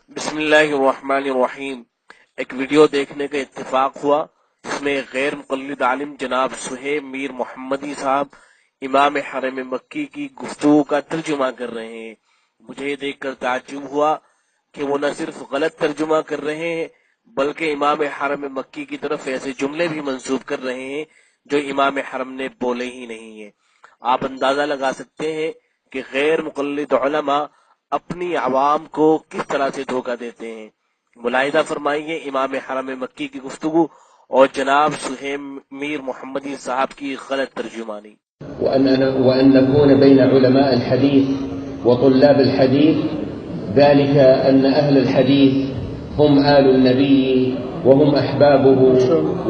بسم اللہ الرحمن الرحیم۔ ایک ویڈیو دیکھنے کا اتفاق ہوا جس میں غیر مقلد عالم جناب سہیب میر محمدی صاحب امام حرم مکی کی گفتگو کا ترجمہ کر رہے ہیں۔ مجھے یہ دیکھ کر تعجب ہوا کہ وہ نہ صرف غلط ترجمہ کر رہے ہیں بلکہ امام حرم مکی کی طرف ایسے جملے بھی منسوب کر رہے ہیں جو امام حرم نے بولے ہی نہیں ہیں۔ آپ اندازہ لگا سکتے ہیں کہ غیر مقلد علماء اپنی عوام کو کس طرح سے دھوکہ دیتے ہیں۔ ملاحظہ فرمائیے امام حرم مکی کی گفتگو اور جناب سہیب میر محمدی صاحب کی غلط ترجمانی۔ وأن نكون بين علماء الحديث وطلاب الحديث ذلك أن أهل الحديث هم آل النبي وهم أحبابه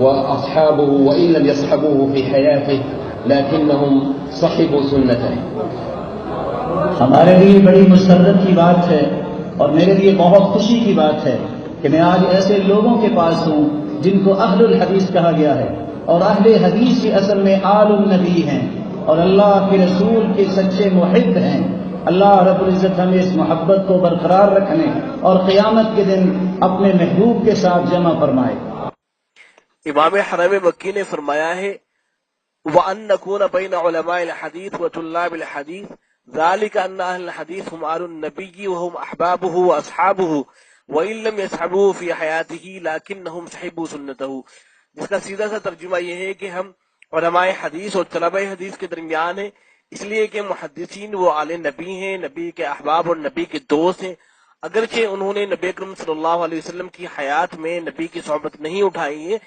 وأصحابه وإن لم يصحبوه في حياته لكنهم صحبوا سنته۔ ہمارے لیے بڑی مسرت کی بات ہے اور میرے لیے بہت خوشی کی بات ہے کہ میں آج ایسے لوگوں کے پاس ہوں جن کو اہل الحدیث کہا گیا ہے، اور اہل حدیث کی اصل میں آل النبی ہیں اور اللہ کے رسول کے سچے محب ہیں۔ اللہ رب العزت ہمیں اس محبت کو برقرار رکھنے اور قیامت کے دن اپنے محبوب کے ساتھ جمع فرمائے۔ امام حرم مکی نے فرمایا ہے وَأَن نَّكُونَ بَيْنَ عُلَمَاءِ الْحَدِيثِ وَطُلَّابِ الْحَدِيثِ ذَلِكَ أَنَّ أَهْلَ الْحَدِيثِ هُمْ آلُ النَّبِيِّ وَهُمْ أَحْبَابُهُ وَأَصْحَابُهُ وَإِن لَّمْ يَصْحَبُوهُ فِي حَيَاتِهِ لَكِنَّهُمْ صَحِبُوا سُنَّتَهُ۔ جس کا سیدھا سا ترجمہ یہ ہے کہ ہم علماء حدیث اور طلباء حدیث کے درمیان ہیں، اس لیے کہ محدثین وہ آل نبی ہیں، نبی کے احباب اور نبی کے دوست ہیں، اگرچہ انہوں نے نبی اکرم صلی اللہ علیہ وسلم کی حیات میں نبی کی صحبت نہیں اٹھائی ہے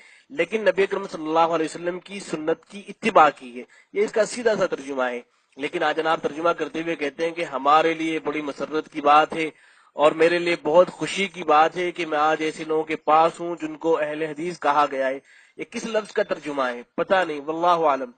لیکن نبی اکرم صلی اللہ علیہ وسلم کی سنت کی اتباع کی ہے۔ یہ اس کا سیدھا سا ترجمہ ہے، لیکن آج جناب ترجمہ کرتے ہوئے کہتے ہیں کہ ہمارے لیے بڑی مسرت کی بات ہے اور میرے لیے بہت خوشی کی بات ہے کہ میں آج ایسے لوگوں کے پاس ہوں جن کو اہل حدیث کہا گیا ہے۔ یہ کس لفظ کا ترجمہ ہے پتہ نہیں، واللہ عالم۔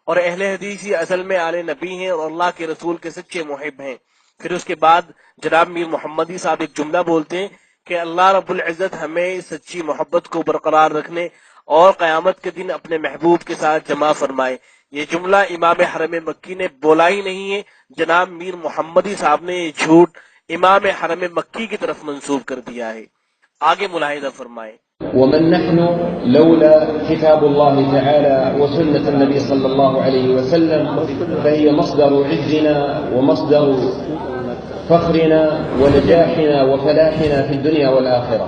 اور اہل حدیث ہی اصل میں آل نبی ہیں اور اللہ کے رسول کے سچے محب ہیں۔ پھر اس کے بعد جناب میر محمدی صاحب ایک جملہ بولتے ہیں کہ اللہ رب العزت ہمیں سچی محبت کو برقرار رکھنے اور قیامت کے دن اپنے محبوب کے ساتھ جمع فرمائے۔ یہ جملہ امام حرم مکی نے بولا ہی نہیں ہے، جناب میر محمدی صاحب نے یہ جھوٹ امام حرم مکی کی طرف منسوب کر دیا ہے۔ آگے ملاحظہ فرمائے ومن نحن لولا كتاب الله تعالى وسنة النبي صلى الله عليه وسلم فهي مصدر عزنا ومصدر فخرنا ونجاحنا وفلاحنا في الدنيا والآخرة۔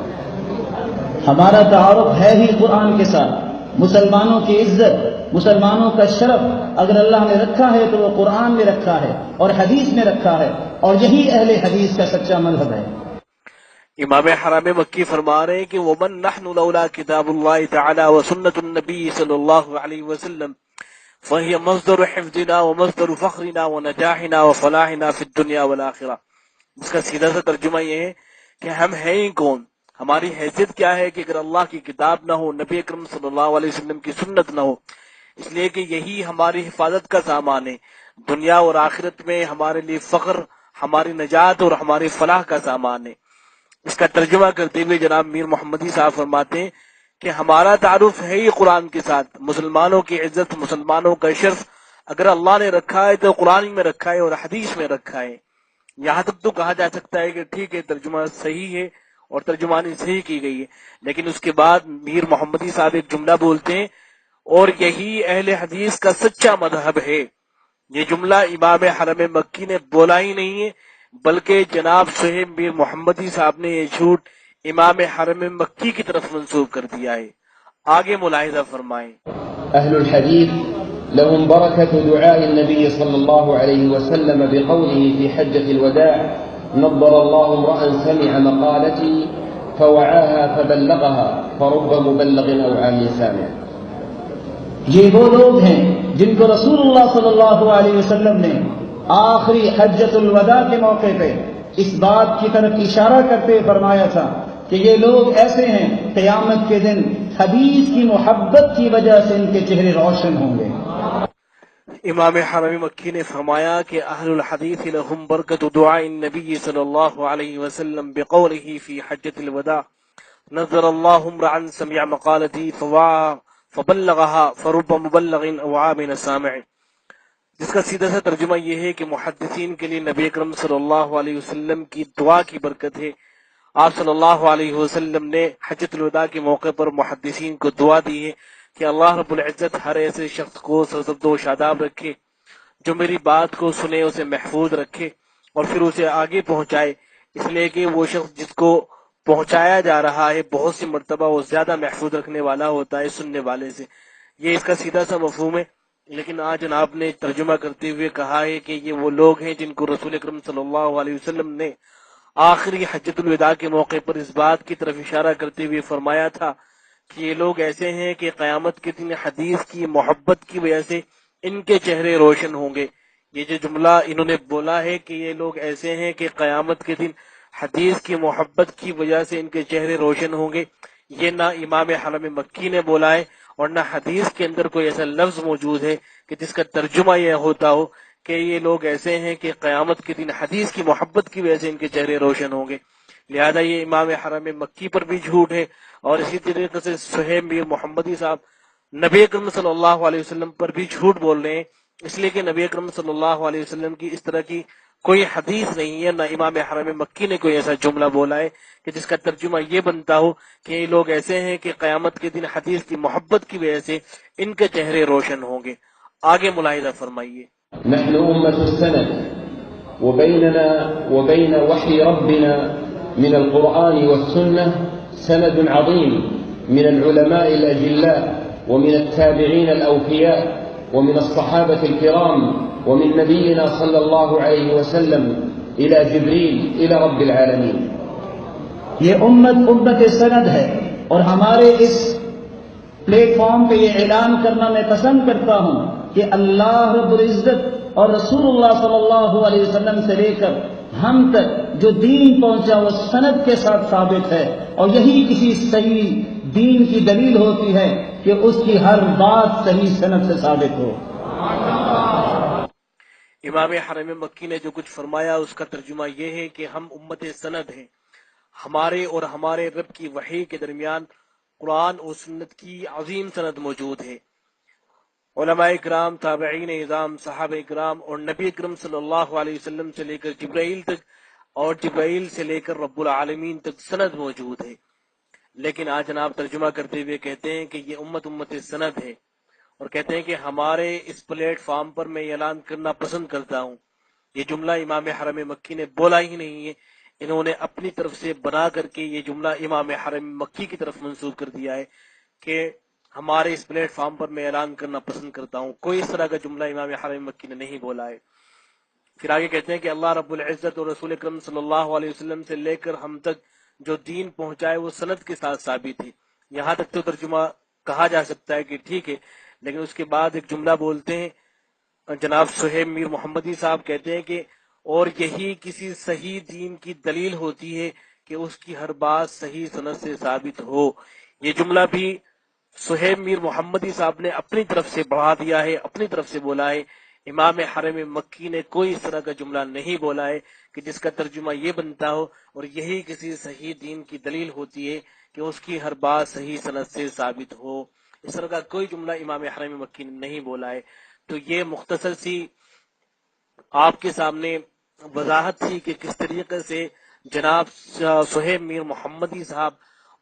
ہمارا تعارف ہے ہی قرآن کے ساتھ، مسلمانوں کی عزت، مسلمانوں کا شرف اگر اللہ نے رکھا ہے تو وہ قرآن میں رکھا ہے اور حدیث میں رکھا ہے، اور یہی اہل حدیث کا سچا مذہب ہے۔ امام حرم مکی فرما رہے ہیں کہ ومن نحن لولا کتاب اللہ تعالی وسنت النبی صلی اللہ علیہ وسلم فہی مصدر حفظنا ومصدر فخرنا ونجاحنا وفلاحنا فی الدنیا والآخرہ۔ اس کا سیدھا سا ترجمہ یہ ہے کہ ہم ہیں ہی کون، ہماری حیثیت کیا ہے کہ اگر اللہ کی کتاب نہ ہو، نبی اکرم صلی اللہ علیہ وسلم کی سنت نہ ہو، اس لیے کہ یہی ہماری حفاظت کا سامان ہے، دنیا اور آخرت میں ہمارے لیے فخر، ہماری نجات اور ہماری فلاح کا سامان ہے۔ اس کا ترجمہ کرتے ہوئے جناب میر محمدی صاحب فرماتے ہیں کہ ہمارا تعارف ہے ہی قرآن کے ساتھ، مسلمانوں کی عزت، مسلمانوں کا شرف اگر اللہ نے رکھا ہے تو قرآن میں رکھا ہے اور حدیث میں رکھا ہے۔ یہاں تک تو کہا جا سکتا ہے کہ ٹھیک ہے ترجمہ صحیح ہے اور ترجمانی صحیح کی گئی ہے، لیکن اس کے بعد میر محمدی صاحب ایک جملہ بولتے ہیں اور یہی اہل حدیث کا سچا مذہب ہے۔ یہ جملہ امام حرم مکی نے بولا ہی نہیں ہے بلکہ جناب سہیب میر محمدی صاحب نے یہ جھوٹ امام حرم مکی کی طرف منسوب کر دیا ہے۔ آگے ملاحظہ فرمائیں أهل الحديث لهم بركة دعاء النبي صلى الله عليه وسلم بقوله في حجة الوداع نضر الله امرأ سمع مقالتي فوعاها فبلغها فرب مبلغ أوعى من سامع۔ یہ وہ لوگ ہیں جن کو رسول اللہ صلی اللہ علیہ وسلم نے آخری حجۃ الوداع کے موقع پہ اس بات کی طرف اشارہ کرتے فرمایا تھا کہ یہ لوگ ایسے ہیں قیامت کے دن حدیث کی محبت کی وجہ سے ان کے چہرے روشن ہوں گے۔ امام حرم مکی نے فرمایا کہ اہل الحدیث لهم برکت دعاء النبی صلی اللہ علیہ وسلم بقوله فی حجۃ الوداع نظر اللہ امرا سمع مقالتی فبلغها فرب مبلغ اوعى من السامع۔ جس کا سیدھا سا ترجمہ یہ ہے کہ محدثین کے لیے نبی اکرم صلی اللہ علیہ وسلم کی دعا کی برکت ہے آپ صلی اللہ علیہ وسلم نے حجۃ الوداع کے موقع پر محدثین کو دعا دی ہے کہ اللہ رب العزت ہر ایسے شخص کو سرزد و شاداب رکھے جو میری بات کو سنے، اسے محفوظ رکھے اور پھر اسے آگے پہنچائے، اس لیے کہ وہ شخص جس کو پہنچایا جا رہا ہے بہت سی مرتبہ وہ زیادہ محفوظ رکھنے والا ہوتا ہے سننے والے سے۔ یہ اس کا سیدھا سا مفہوم ہے، لیکن آج جناب نے ترجمہ کرتے ہوئے کہا ہے کہ یہ وہ لوگ ہیں جن کو رسول اکرم صلی اللہ علیہ وسلم نے آخری حجۃ الوداع کے موقع پر اس بات کی طرف اشارہ کرتے ہوئے فرمایا تھا کہ یہ لوگ ایسے ہیں کہ قیامت کے دن حدیث کی محبت کی وجہ سے ان کے چہرے روشن ہوں گے۔ یہ جو جملہ انہوں نے بولا ہے کہ یہ لوگ ایسے ہیں کہ قیامت کے دن حدیث کی محبت کی وجہ سے ان کے چہرے روشن ہوں گے، یہ نہ امام حرم مکی نے بولا ہے اور نہ حدیث کے اندر کوئی ایسا لفظ موجود ہے کہ جس کا ترجمہ یہ ہوتا ہو کہ یہ لوگ ایسے ہیں کہ قیامت کے دن حدیث کی محبت کی وجہ سے ان کے چہرے روشن ہوں گے۔ لہذا یہ امام حرم مکی پر بھی جھوٹ ہے، اور اسی طریقے سے صہیب میر محمدی صاحب نبی اکرم صلی اللہ علیہ وسلم پر بھی جھوٹ بول رہے ہیں، اس لیے کہ نبی اکرم صلی اللہ علیہ وسلم کی اس طرح کی کوئی حدیث نہیں ہے، نہ امام حرم مکی نے کوئی ایسا جملہ بولا ہے کہ جس کا ترجمہ یہ بنتا ہو کہ یہ لوگ ایسے ہیں کہ قیامت کے دن حدیث کی محبت کی وجہ سے ان کے چہرے روشن ہوں گے۔ آگے ملاحظہ فرمائیے۔ نحن أمة السند، وبيننا وبين وحي ربنا من القرآن والسنة سند عظيم من العلماء الأجلاء ومن التابعين الأوفياء ومن الصحابة الكرام ومن نبينا صلى الله عليه وسلم إلى جبريل إلى رب العالمين۔ یہ امت سند ہے، اور ہمارے اس پلیٹ فارم پہ یہ اعلان کرنا میں پسند کرتا ہوں کہ اللہ رب العزت اور رسول اللہ صلی اللہ علیہ وسلم سے لے کر ہم تک جو دین پہنچا وہ سند کے ساتھ ثابت ہے، اور یہی کسی صحیح دین کی دلیل ہوتی ہے کہ اس کی ہر بات صحیح سند سے ثابت ہو۔ امام حرم مکی نے جو کچھ فرمایا اس کا ترجمہ یہ ہے کہ ہم امت سند ہیں، ہمارے اور ہمارے رب کی وحی کے درمیان قرآن اور سنت کی عظیم سند موجود ہے۔ علماء اکرام، تابعین اعظام، صحابہ اکرام اور نبی اکرم صلی اللہ علیہ وسلم سے لے کر جبرائیل تک اور جبرائیل سے لے کر رب العالمین تک سند موجود ہے، لیکن آج جناب ترجمہ کرتے ہوئے کہتے ہیں کہ یہ امت سند ہے، اور کہتے ہیں کہ ہمارے اس پلیٹ فارم پر میں اعلان کرنا پسند کرتا ہوں، یہ جملہ امام حرم مکی نے بولا ہی نہیں ہے، انہوں نے اپنی طرف سے بنا کر کے یہ جملہ امام حرم مکی کی طرف منسوب کر دیا ہے کہ ہمارے اس پلیٹ فارم پر میں اعلان کرنا پسند کرتا ہوں۔ کوئی اس طرح کا جملہ امام حرم مکی نے نہیں بولا ہے۔ پھر آگے کہتے ہیں کہ اللہ رب العزت اور رسول اکرم صلی اللہ علیہ وسلم سے لے کر ہم تک جو دین پہنچائے وہ سند کے ساتھ ثابت ہے۔ یہاں تک تو ترجمہ کہا جا سکتا ہے کہ ٹھیک ہے، لیکن اس کے بعد ایک جملہ بولتے ہیں جناب صہیب میر محمدی صاحب، کہتے ہیں کہ اور یہی کسی صحیح دین کی دلیل ہوتی ہے کہ اس کی ہر بات صحیح سند سے ثابت ہو۔ یہ جملہ بھی صہیب میر محمدی صاحب نے اپنی طرف سے بڑھا دیا ہے، اپنی طرف سے بولا ہے۔ امام حرم مکی نے کوئی اس طرح کا جملہ نہیں بولا ہے کہ جس کا ترجمہ یہ بنتا ہو اور یہی کسی صحیح دین کی دلیل ہوتی ہے کہ اس کی ہر بات صحیح سند سے ثابت ہو۔ اس طرح کا کوئی جملہ امام حرم مکی نے نہیں بولا ہے۔ تو یہ مختصر سی آپ کے سامنے وضاحت تھی کہ کس طریقے سے جناب صہیب میر محمدی صاحب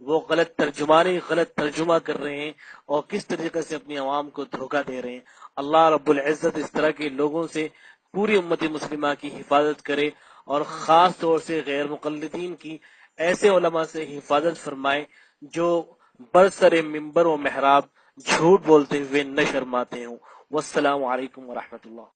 وہ غلط ترجمہ کر رہے ہیں اور کس طریقے سے اپنی عوام کو دھوکہ دے رہے ہیں۔ اللہ رب العزت اس طرح کے لوگوں سے پوری امت مسلمہ کی حفاظت کرے، اور خاص طور سے غیر مقلدین کی ایسے علماء سے حفاظت فرمائے جو برسر منبر و محراب جھوٹ بولتے ہوئے نہ شرماتے ہوں۔ والسلام علیکم ورحمۃ اللہ۔